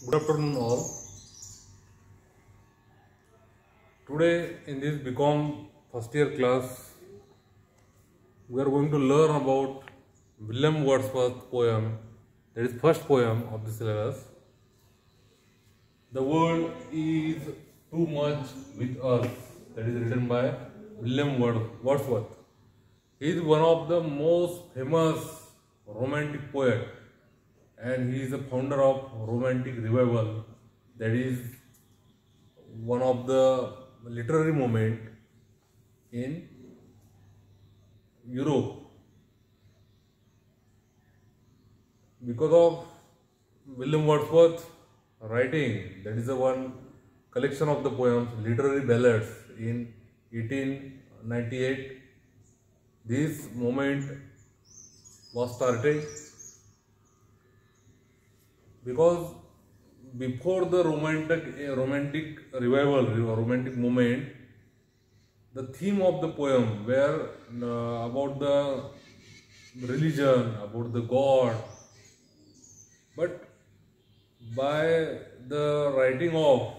Good afternoon all. Today in this BCom first year class we are going to learn about William Wordsworth poem, that is first poem of the syllabus. The world is too much with us, that is written by William Wordsworth. He is one of the most famous romantic poet and he is the founder of romantic revival, that is one of the literary movement in Europe. Because of William Wordsworth writing, that is the one collection of the poems, literary ballads in 1898, this movement was started because before the romantic revival or romantic movement, the theme of the poem were about the religion, about the God. But by the writing of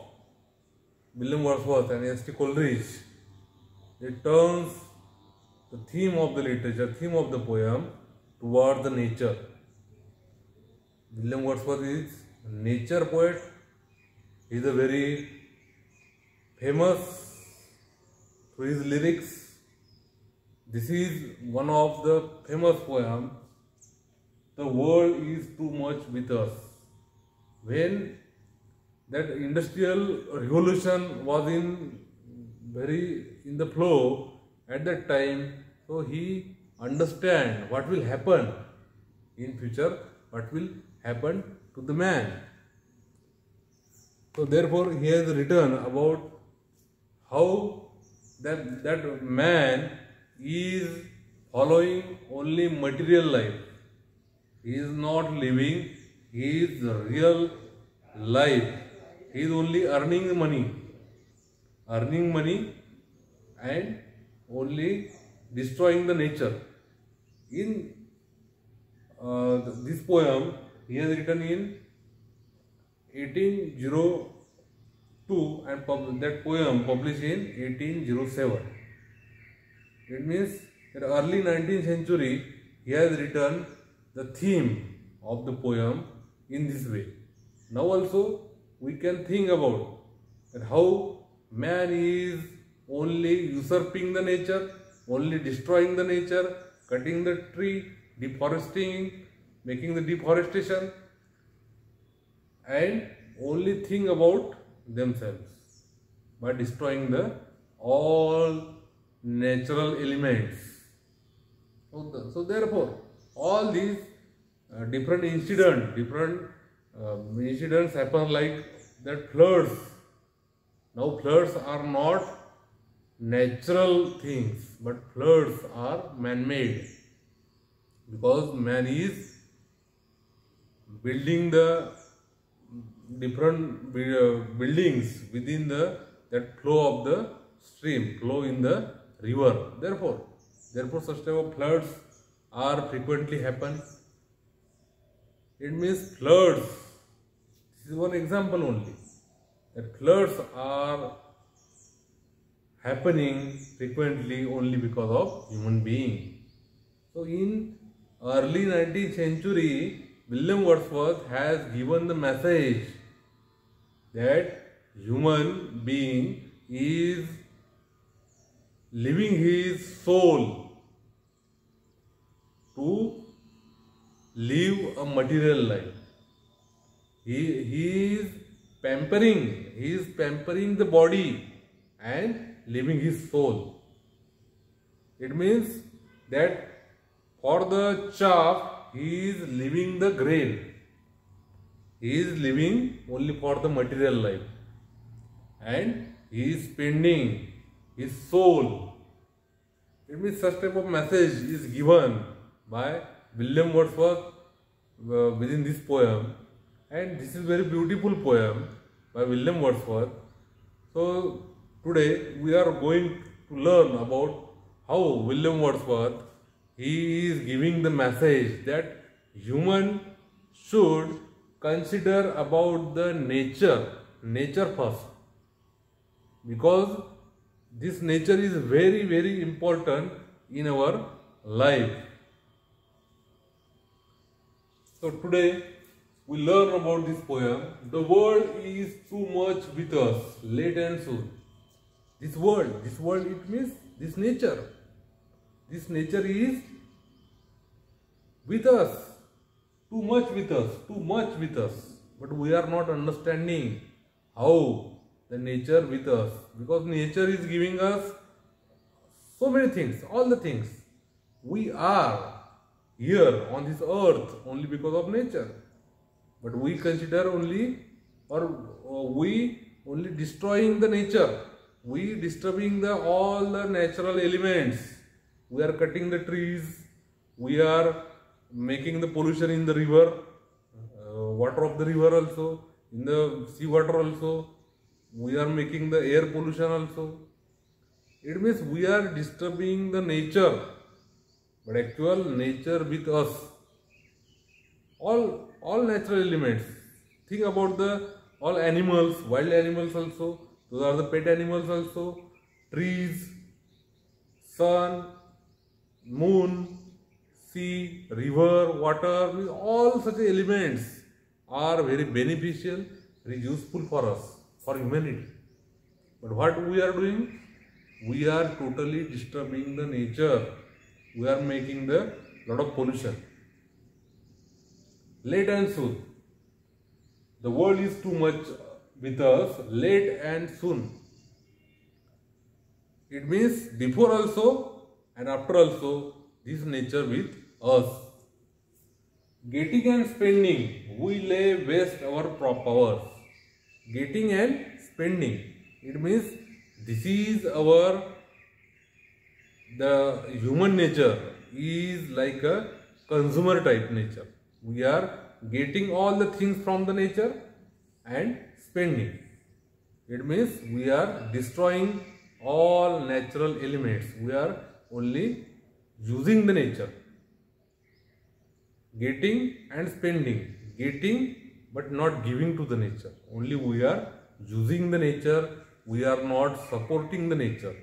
William Wordsworth and S.T. Coleridge, it turns the theme of the literature, theme of the poem toward the nature. William Wordsworth is a nature poet. He is a very famous through his lyrics. This is one of the famous poems. The world is too much with us. When that industrial revolution was in the flow at that time, so he understand what will happen in future, what will happen to the man. So therefore he has written about how that man is following only material life. He is not living his real life. He is only earning money and only destroying the nature. In this poem, he has written in 1802 and that poem published in 1807. It means that early 19th century, he has written the theme of the poem in this way. Now also we can think about that how man is only usurping the nature, only destroying the nature, cutting the tree, deforesting, making the deforestation, and only think about themselves by destroying the all natural elements. So therefore, all these different incidents happen, like that floods. Now floods are not natural things, but floods are man-made, because man is building the different buildings within that flow of the stream, flow in the river. Therefore such type of floods are frequently happen. It means floods, this is one example only, that floods are happening frequently only because of human being. So in early 19th century, William Wordsworth has given the message that human being is living his soul to live a material life. He is pampering the body and living his soul. It means that for the chaff he is leaving the grain. He is living only for the material life and he is spending his soul. It means such type of message is given by William Wordsworth within this poem, and this is very beautiful poem by William Wordsworth. So today we are going to learn about how William Wordsworth, he is giving the message that human should consider about the nature first, because this nature is very, very important in our life. So today we learn about this poem. The world is too much with us, late and soon. This world, it means this nature. This nature is with us, too much with us. But we are not understanding how the nature with us, because nature is giving us so many things, all the things. We are here on this earth only because of nature. But we consider only, or we only destroying the nature. We disturbing all the natural elements. We are cutting the trees. We are making the pollution in the river, water of the river also, in the sea water also. We are making the air pollution also. It means we are disturbing the nature, but actual nature with us. All natural elements. Think about all animals, wild animals also. Those are the pet animals also. Trees, sun, moon, sea, river, water. All such elements are very beneficial, very useful for us, for humanity. But what we are doing? We are totally disturbing the nature. We are making the lot of pollution. Late and soon. The world is too much with us, late and soon. It means before also and after also, this nature with us. Getting and spending, we lay waste our powers. Getting and spending, it means this is the human nature is like a consumer type nature. We are getting all the things from the nature and spending. It means we are destroying all natural elements. We are only using the nature. Getting and spending. Getting but not giving to the nature. Only we are using the nature. We are not supporting the nature.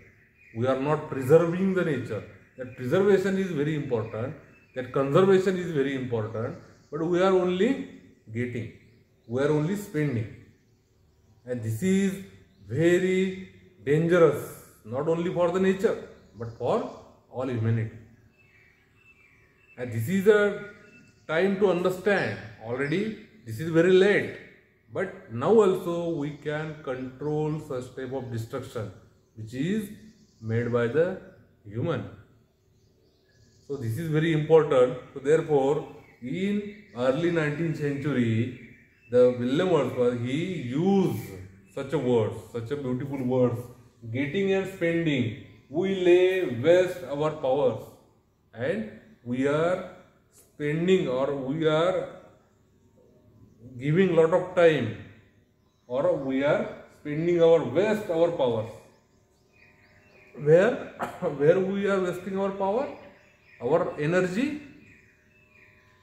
We are not preserving the nature. That preservation is very important. That conservation is very important. But we are only getting. We are only spending. And this is very dangerous. Not only for the nature, but for all humanity. And this is a time to understand. Already this is very late. But now also we can control such type of destruction which is made by the human. So this is very important. So therefore, in early 19th century, the William Wordsworth, he used such a word, such a beautiful words. Getting and spending, we lay waste our powers, and we are spending or we are giving lot of time, or we are spending our waste our powers. Where we are wasting our power, our energy,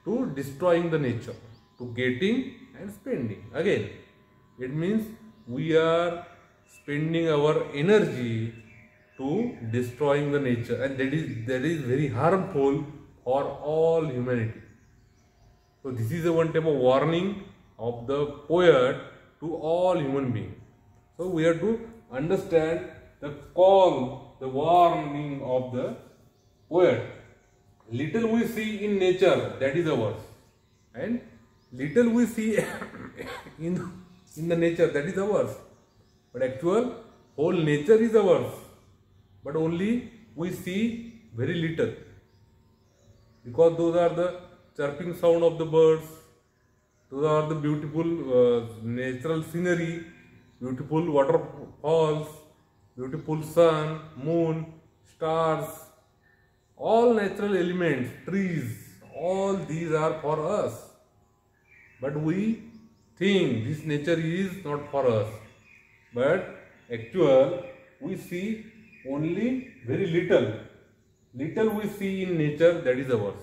to destroying the nature, to getting and spending. Again, it means we are spending our energy to destroying the nature, and that is very harmful for all humanity. So this is one type of warning of the poet to all human beings. So we have to understand the call, the warning of the poet. Little we see in nature, that is ours, and little we see in the nature, that is ours. But actual whole nature is ours, but only we see very little, because those are the chirping sound of the birds, those are the beautiful natural scenery, beautiful waterfalls, beautiful sun, moon, stars, all natural elements, trees, all these are for us. But we think this nature is not for us. But actual we see only very little. Little we see in nature, that is ours.